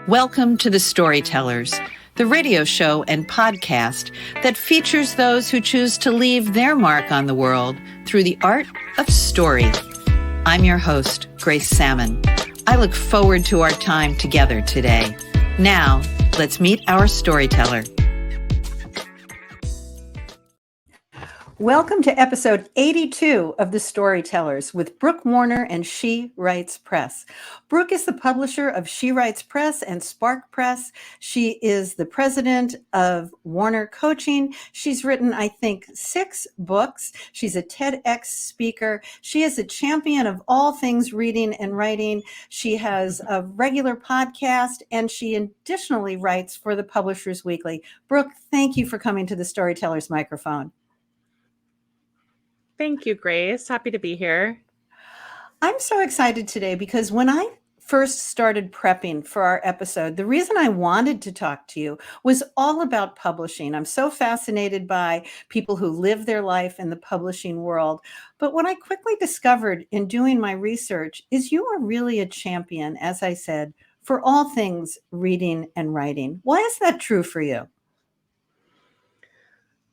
Welcome to the Storytellers, the radio show and podcast that features those who choose to leave their mark on the world through the art of story. I'm your host, Grace Sammon. I look forward to our time together today. Now, let's meet our storyteller. Welcome to episode 82 of The Storytellers with Brooke Warner and She Writes Press. Brooke is the publisher of She Writes Press and SparkPress. She is the president of Warner Coaching. She's written, I think, 6 books. She's a TEDx speaker. She is a champion of all things reading and writing. She has a regular podcast, and she additionally writes for the Publishers Weekly. Brooke, thank you for coming to the Storytellers microphone. Thank you, Grace. Happy to be here. I'm so excited today because when I first started prepping for our episode, the reason I wanted to talk to you was all about publishing. I'm so fascinated by people who live their life in the publishing world. But what I quickly discovered in doing my research is you are really a champion, as I said, for all things reading and writing. Why is that true for you?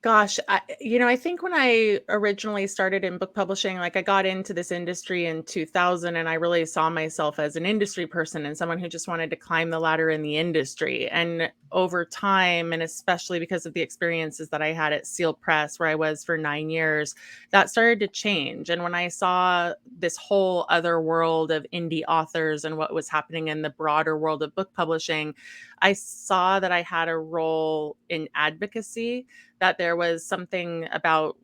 Gosh, I think when I originally started in book publishing, I got into this industry in 2000, and I really saw myself as an industry person and someone who just wanted to climb the ladder in the industry. And over time, and especially because of the experiences that I had at Seal Press, where I was for 9 years, that started to change. And when I saw this whole other world of indie authors and what was happening in the broader world of book publishing, I saw that I had a role in advocacy, that there was something about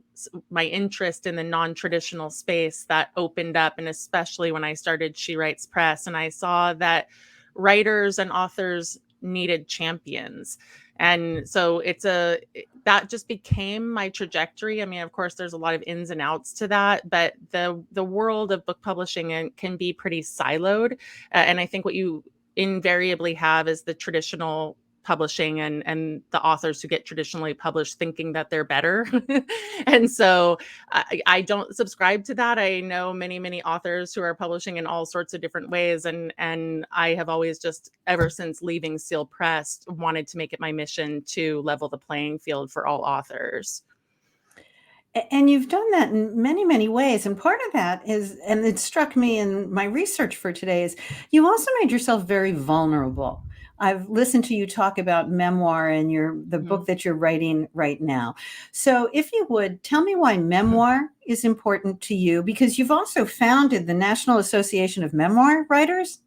my interest in the non-traditional space that opened up. And especially when I started She Writes Press, and I saw that writers and authors needed champions. And so that just became my trajectory. I mean, of course, there's a lot of ins and outs to that, but the world of book publishing can be pretty siloed. And I think what you invariably have is the traditional publishing and the authors who get traditionally published thinking that they're better. And so I don't subscribe to that. I know many authors who are publishing in all sorts of different ways. And I have always just, ever since leaving Seal Press, wanted to make it my mission to level the playing field for all authors. And you've done that in many ways. And part of that is, and it struck me in my research for today, is you also made yourself very vulnerable. I've listened to you talk about Memoir and the book that you're writing right now. So if you would, tell me why Memoir is important to you, because you've also founded the National Association of Memoir Writers.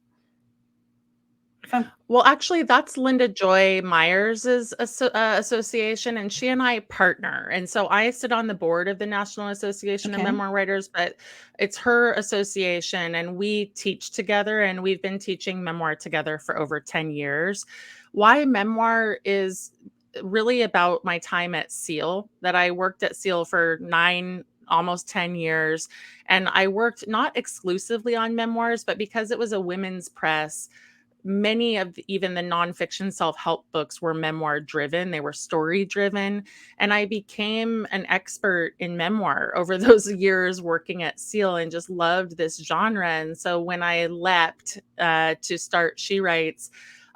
Well, actually, that's Linda Joy Myers's association, and she and I partner. And so I sit on the board of the National Association of Memoir Writers, but it's her association, and we teach together, and we've been teaching memoir together for over 10 years. Why Memoir is really about my time at Seal, that I worked at Seal for 9, almost 10 years. And I worked not exclusively on memoirs, but because it was a women's press, many of even the nonfiction self-help books were memoir driven. They were story driven. And I became an expert in memoir over those years working at Seal, and just loved this genre. And so when I leapt to start She Writes,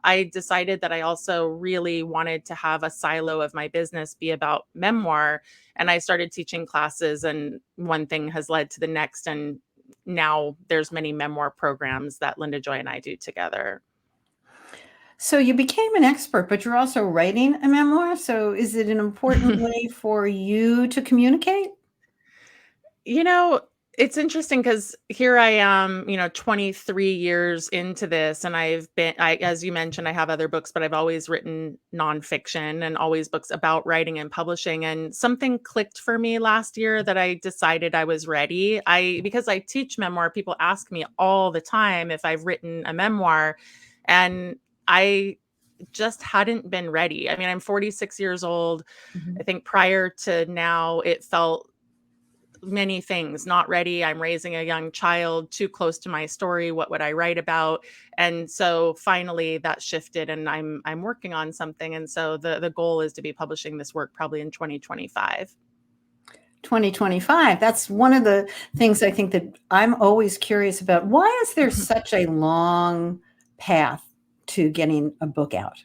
I decided that I also really wanted to have a silo of my business be about memoir. And I started teaching classes, and one thing has led to the next. And now there's many memoir programs that Linda Joy and I do together. So you became an expert, but you're also writing a memoir. So is it an important way for you to communicate? It's interesting because here I am, 23 years into this, and as you mentioned, I have other books, but I've always written nonfiction and always books about writing and publishing. And something clicked for me last year that I decided I was ready. Because I teach memoir, people ask me all the time if I've written a memoir, and I just hadn't been ready. I mean, I'm 46 years old. I think prior to now, it felt many things: not ready. I'm raising a young child, too close to my story. What would I write about? And so finally that shifted, and I'm working on something. And so the goal is to be publishing this work probably in 2025. 2025. That's one of the things I think that I'm always curious about. Why is there such a long path to getting a book out?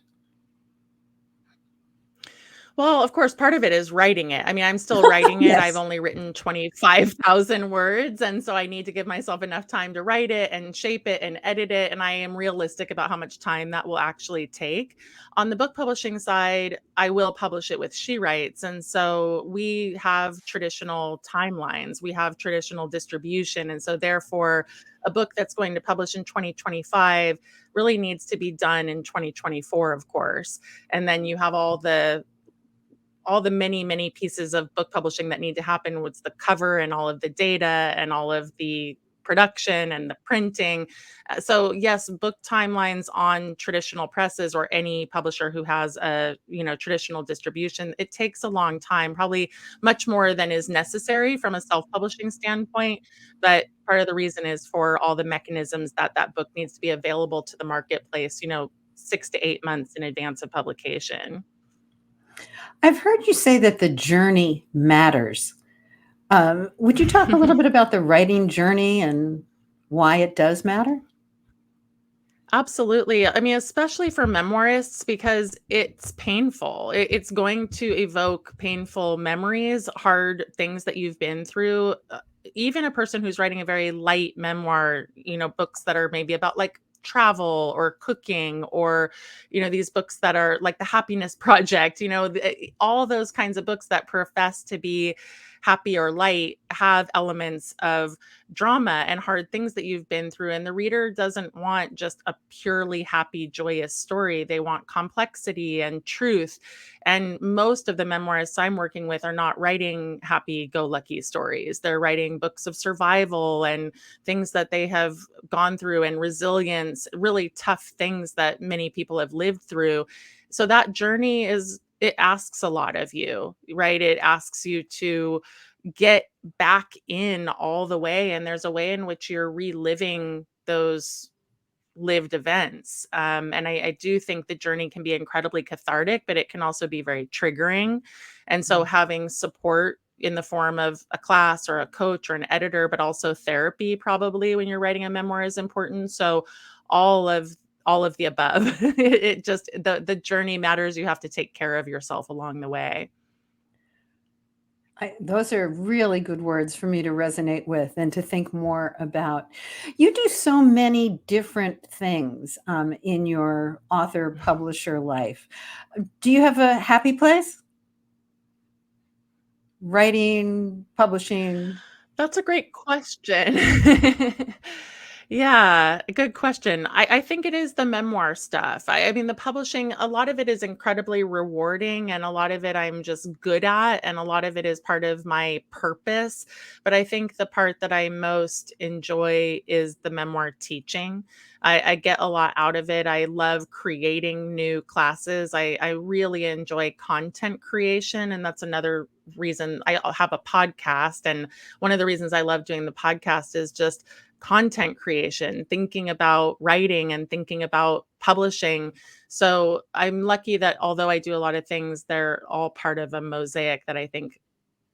Well, of course, part of it is writing it. I mean, I'm still writing it. I've Yes. only written 25,000 words. And so I need to give myself enough time to write it and shape it and edit it. And I am realistic about how much time that will actually take. On the book publishing side, I will publish it with She Writes. And so we have traditional timelines, we have traditional distribution. And so, therefore, a book that's going to publish in 2025 really needs to be done in 2024, of course. And then you have all the many, many pieces of book publishing that need to happen with the cover and all of the data and all of the production and the printing. So yes, book timelines on traditional presses or any publisher who has a, traditional distribution, it takes a long time, probably much more than is necessary from a self-publishing standpoint. But part of the reason is for all the mechanisms that that book needs to be available to the marketplace, 6 to 8 months in advance of publication. I've heard you say that the journey matters. Would you talk a little bit about the writing journey and why it does matter? Absolutely. I mean, especially for memoirists, because it's painful. It's going to evoke painful memories, hard things that you've been through. Even a person who's writing a very light memoir, books that are maybe about like travel or cooking, or these books that are like the Happiness Project, all those kinds of books that profess to be happy or light have elements of drama and hard things that you've been through. And the reader doesn't want just a purely happy, joyous story. They want complexity and truth. And most of the memoirists I'm working with are not writing happy go lucky stories. They're writing books of survival and things that they have gone through, and resilience, really tough things that many people have lived through. So that journey it asks a lot of you, right? It asks you to get back in all the way. And there's a way in which you're reliving those lived events. And I do think the journey can be incredibly cathartic, but it can also be very triggering. And so having support in the form of a class or a coach or an editor, but also therapy probably when you're writing a memoir is important. So all of the above. It just the journey matters. You have to take care of yourself along the way. Those are really good words for me to resonate with and to think more about. You do so many different things in your author publisher life. Do you have a happy place? Writing, publishing? That's a great question. Yeah, good question. I think it is the memoir stuff. I mean, the publishing, a lot of it is incredibly rewarding, and a lot of it I'm just good at, and a lot of it is part of my purpose. But I think the part that I most enjoy is the memoir teaching. I get a lot out of it. I love creating new classes. I really enjoy content creation. And that's another reason I have a podcast. And one of the reasons I love doing the podcast is just content creation, thinking about writing and thinking about publishing. So I'm lucky that although I do a lot of things, they're all part of a mosaic that I think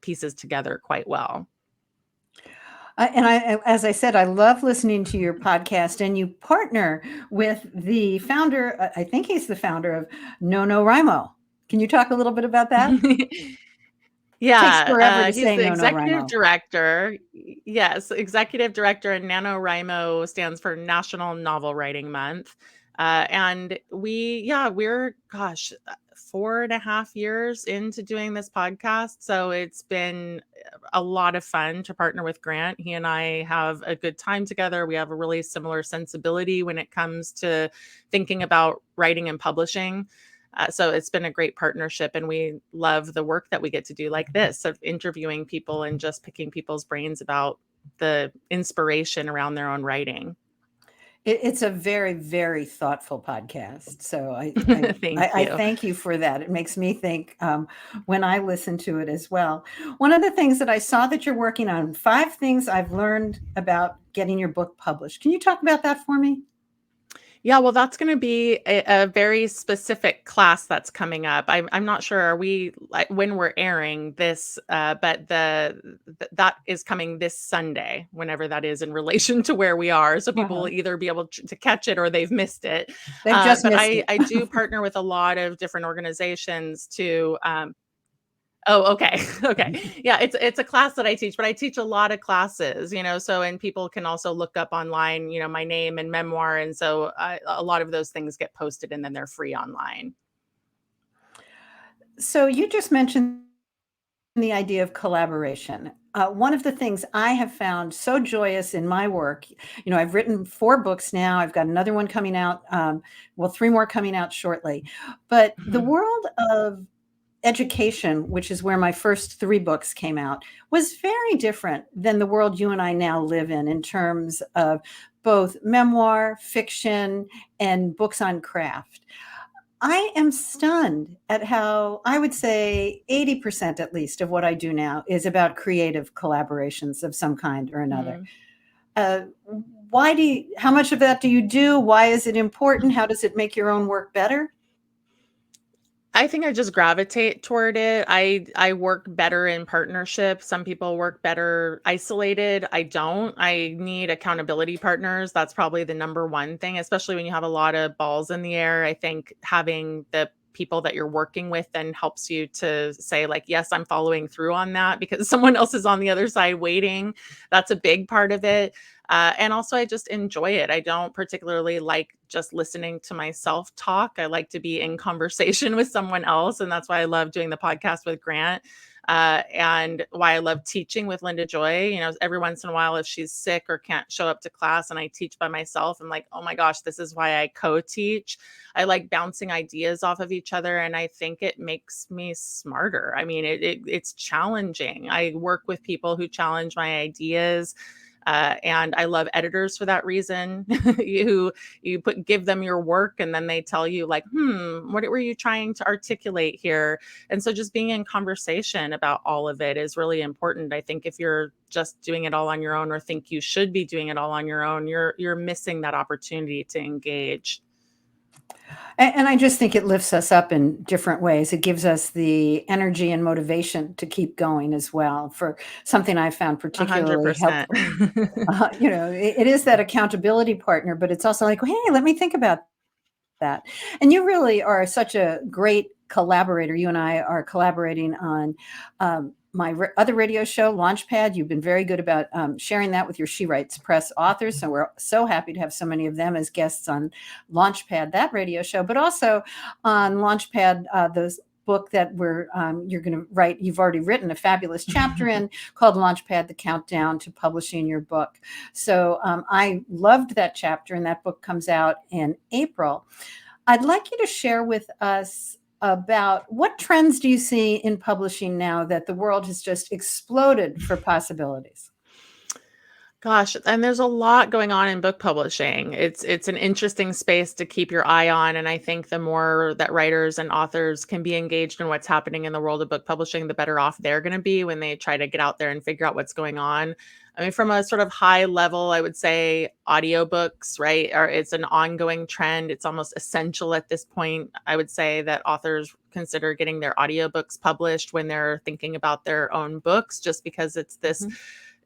pieces together quite well. As I said, I love listening to your podcast, and you partner with the founder. I think he's the founder of NaNoWriMo. Can you talk a little bit about that? Takes forever Yeah, to he's say the executive NaNoWriMo. director. Yes, executive director, and NaNoWriMo stands for National Novel Writing Month. And we're, 4.5 years into doing this podcast. So it's been a lot of fun to partner with Grant. He and I have a good time together. We have a really similar sensibility when it comes to thinking about writing and publishing. So it's been a great partnership, and we love the work that we get to do like this, of interviewing people and just picking people's brains about the inspiration around their own writing. It's a very, very thoughtful podcast. So Thank I you. thank you for that. It makes me think when I listen to it as well. One of the things that I saw that you're working on, 5 things I've learned about getting your book published. Can you talk about that for me? Yeah, well, that's gonna be a very specific class that's coming up. I'm not sure, are we like when we're airing this, but that is coming this Sunday, whenever that is in relation to where we are. So people will Uh-huh. either be able to catch it or they've missed it. They've just But missed I it. I do partner with a lot of different organizations to Oh, okay. Okay. Yeah, it's a class that I teach, but I teach a lot of classes, so and people can also look up online, my name and memoir, and so a lot of those things get posted and then they're free online. So you just mentioned the idea of collaboration. One of the things I have found so joyous in my work, I've written 4 books now. I've got another one coming out, well, 3 more coming out shortly. But the Mhm. world of education, which is where my first 3 books came out, was very different than the world you and I now live in terms of both memoir, fiction, and books on craft. I am stunned at how I would say 80% at least of what I do now is about creative collaborations of some kind or another. Mhm. Uh, how much of that do you do? Why is it important? How does it make your own work better? I think I just gravitate toward it. I work better in partnership. Some people work better isolated. I don't. I need accountability partners. That's probably the number one thing, especially when you have a lot of balls in the air. I think having the people that you're working with then helps you to say like, yes, I'm following through on that because someone else is on the other side waiting. That's a big part of it. And also, I just enjoy it. I don't particularly like just listening to myself talk. I like to be in conversation with someone else. And that's why I love doing the podcast with Grant. And why I love teaching with Linda Joy. Every once in a while, if she's sick or can't show up to class and I teach by myself, I'm like, oh my gosh, this is why I co teach. I like bouncing ideas off of each other. And I think it makes me smarter. I mean, it's challenging. I work with people who challenge my ideas. And I love editors for that reason. You give them your work and then they tell you like, what were you trying to articulate here? And so just being in conversation about all of it is really important. I think if you're just doing it all on your own or think you should be doing it all on your own, you're missing that opportunity to engage. And I just think it lifts us up in different ways. It gives us the energy and motivation to keep going as well for something I found particularly 100%. helpful. It is that accountability partner, but it's also like, hey, let me think about that. And you really are such a great collaborator. You and I are collaborating on my other radio show, Launchpad. You've been very good about sharing that with your She Writes Press authors. So we're so happy to have so many of them as guests on Launchpad, that radio show, but also on Launchpad, those book that you're going to write. You've already written a fabulous chapter in called Launchpad, the Countdown to Publishing Your Book. So I loved that chapter, and that book comes out in April. I'd like you to share with us about what trends do you see in publishing now that the world has just exploded for possibilities? Gosh, and there's a lot going on in book publishing. It's an interesting space to keep your eye on, and I think the more that writers and authors can be engaged in what's happening in the world of book publishing, the better off they're going to be when they try to get out there and figure out what's going on. I mean, from a sort of high level, I would say audiobooks, right? Or it's an ongoing trend. It's almost essential at this point. I would say that authors consider getting their audiobooks published when they're thinking about their own books, just because it's this Mhm.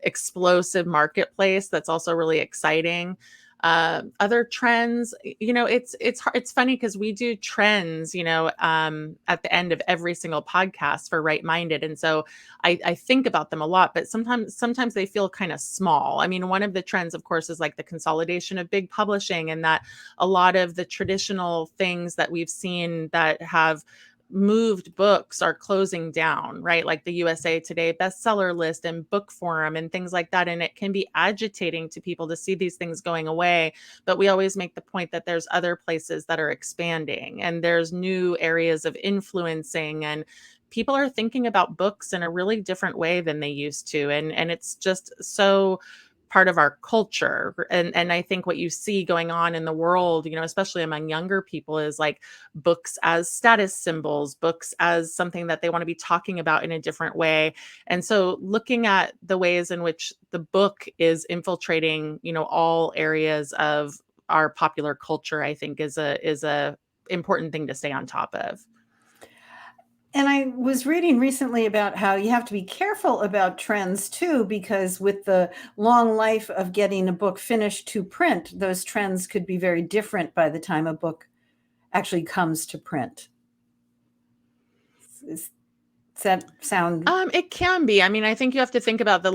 explosive marketplace that's also really exciting. Other trends, it's funny because we do trends, at the end of every single podcast for Right Minded, and so I think about them a lot. But sometimes they feel kind of small. I mean, one of the trends, of course, is like the consolidation of big publishing, and that a lot of the traditional things that we've seen that have moved books are closing down, right? Like the USA Today bestseller list and book forum and things like that. And it can be agitating to people to see these things going away. But we always make the point that there's other places that are expanding and there's new areas of influencing, and people are thinking about books in a really different way than they used to. And it's just so part of our culture. And I think what you see going on in the world, especially among younger people, is like books as status symbols, books as something that they want to be talking about in a different way. And so looking at the ways in which the book is infiltrating, all areas of our popular culture, I think is a important thing to stay on top of. And I was reading recently about how you have to be careful about trends too, because with the long life of getting a book finished to print, those trends could be very different by the time a book actually comes to print. Does that sound? It can be. I mean, I think you have to think about the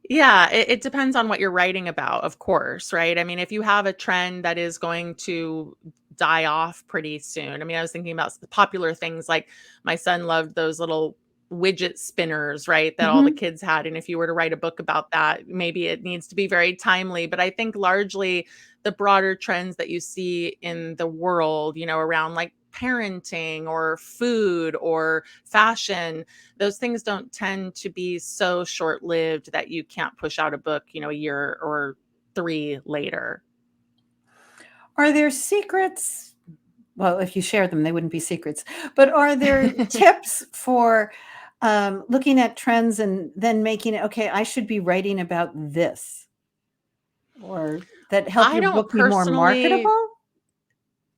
Yeah, it depends on what you're writing about, of course, right? I mean, if you have a trend that is going to die off pretty soon. I mean, I was thinking about popular things like my son loved those little widget spinners, right? That all the Mhm. kids had. And if you were to write a book about that, maybe it needs to be very timely. But I think largely the broader trends that you see in the world, around like parenting or food or fashion, those things don't tend to be so short-lived that you can't push out a book, a year or 3 later. Are there secrets? Well, if you share them, they wouldn't be secrets. But are there tips for looking at trends and then making it, okay, I should be writing about this, or that help I your don't book be more personally marketable?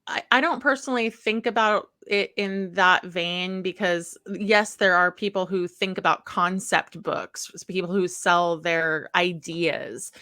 I don't personally think about it in that vein because, yes, there are people who think about concept books, people who sell their ideas.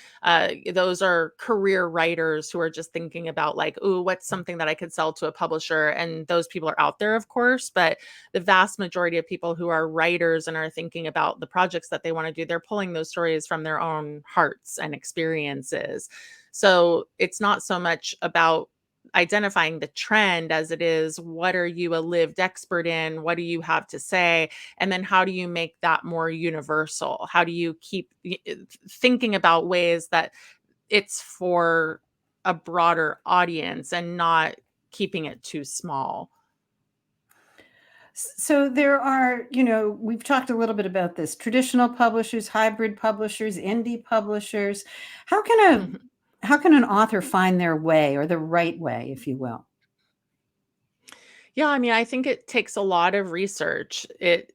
Those are career writers who are just thinking about, like, ooh, what's something that I could sell to a publisher? And those people are out there, of course. But the vast majority of people who are writers and are thinking about the projects that they want to do, they're pulling those stories from their own hearts and experiences. So it's not so much about identifying the trend as it is what are you a lived expert in, what do you have to say, and then how do you make that more universal, how do you keep thinking about ways that it's for a broader audience and not keeping it too small. So there are, we've talked a little bit about this, traditional publishers, hybrid publishers, indie publishers. How can how can an author find their way, or the right way, if you will? Yeah, I mean, I think it takes a lot of research. It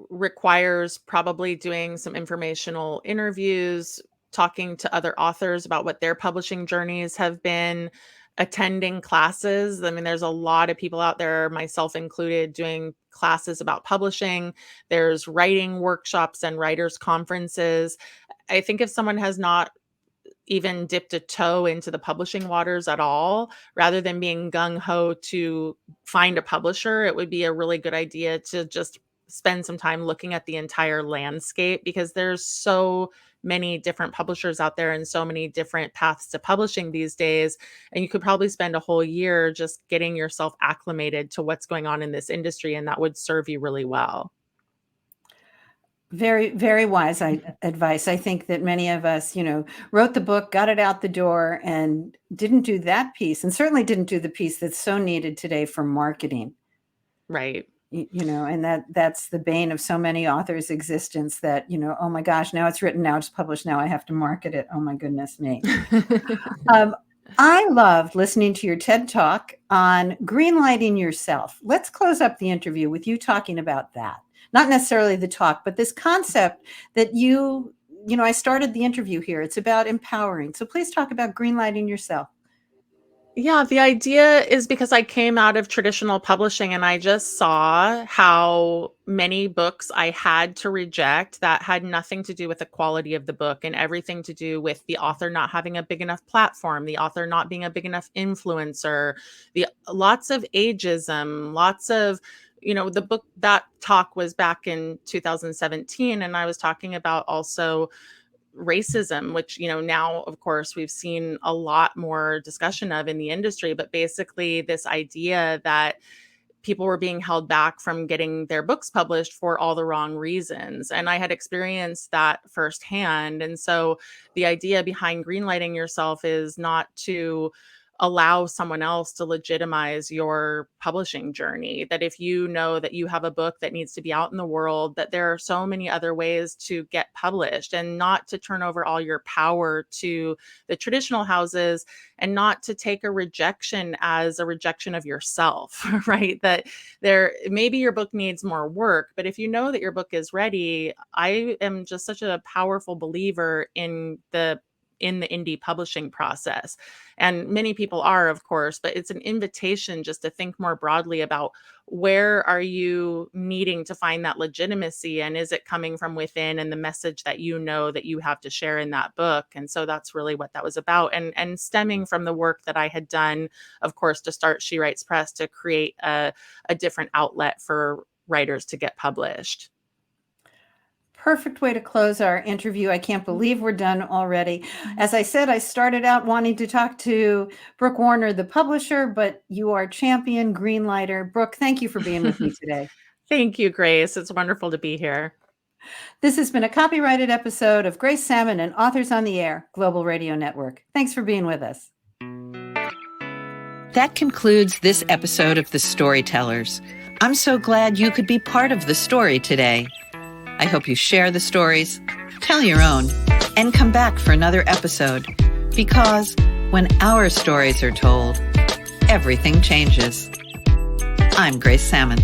requires probably doing some informational interviews, talking to other authors about what their publishing journeys have been, attending classes. I mean, there's a lot of people out there, myself included, doing classes about publishing. There's writing workshops and writers' conferences. I think if someone has not even dipped a toe into the publishing waters at all, rather than being gung ho to find a publisher, it would be a really good idea to just spend some time looking at the entire landscape because there's so many different publishers out there and so many different paths to publishing these days. And you could probably spend a whole year just getting yourself acclimated to what's going on in this industry, and that would serve you really well. Very, very wise advice. I think that many of us, wrote the book, got it out the door, and didn't do that piece, and certainly didn't do the piece that's so needed today for marketing. Right. And that's the bane of so many authors' existence, that, oh my gosh, now it's written, now it's published, now I have to market it. Oh my goodness me. Um, I loved listening to your TED Talk on greenlighting yourself. Let's close up the interview with you talking about that. Not necessarily the talk, but this concept that I started the interview here. It's about empowering. So please talk about greenlighting yourself. Yeah, the idea is because I came out of traditional publishing and I just saw how many books I had to reject that had nothing to do with the quality of the book and everything to do with the author not having a big enough platform, the author not being a big enough influencer, the lots of ageism, lots of the book, that talk was back in 2017, and I was talking about also racism, which, now, of course, we've seen a lot more discussion of in the industry, but basically this idea that people were being held back from getting their books published for all the wrong reasons. And I had experienced that firsthand. And so the idea behind greenlighting yourself is not to allow someone else to legitimize your publishing journey. That if you know that you have a book that needs to be out in the world, that there are so many other ways to get published, and not to turn over all your power to the traditional houses, and not to take a rejection as a rejection of yourself, right? That there, maybe your book needs more work, but if you know that your book is ready, I am just such a powerful believer in the in the indie publishing process. And many people are, of course, but it's an invitation just to think more broadly about where are you needing to find that legitimacy, and is it coming from within, and the message that you know that you have to share in that book. And so that's really what that was about, and stemming from the work that I had done, of course, to start She Writes Press, to create a different outlet for writers to get published. Perfect way to close our interview. I can't believe we're done already. As I said, I started out wanting to talk to Brooke Warner, the publisher, but you are champion greenlighter. Brooke, thank you for being with me today. Thank you, Grace. It's wonderful to be here. This has been a copyrighted episode of Grace Sammon and Authors on the Air, Global Radio Network. Thanks for being with us. That concludes this episode of The Storytellers. I'm so glad you could be part of the story today. I hope you share the stories, tell your own, and come back for another episode, because when our stories are told, everything changes. I'm Grace Sammon.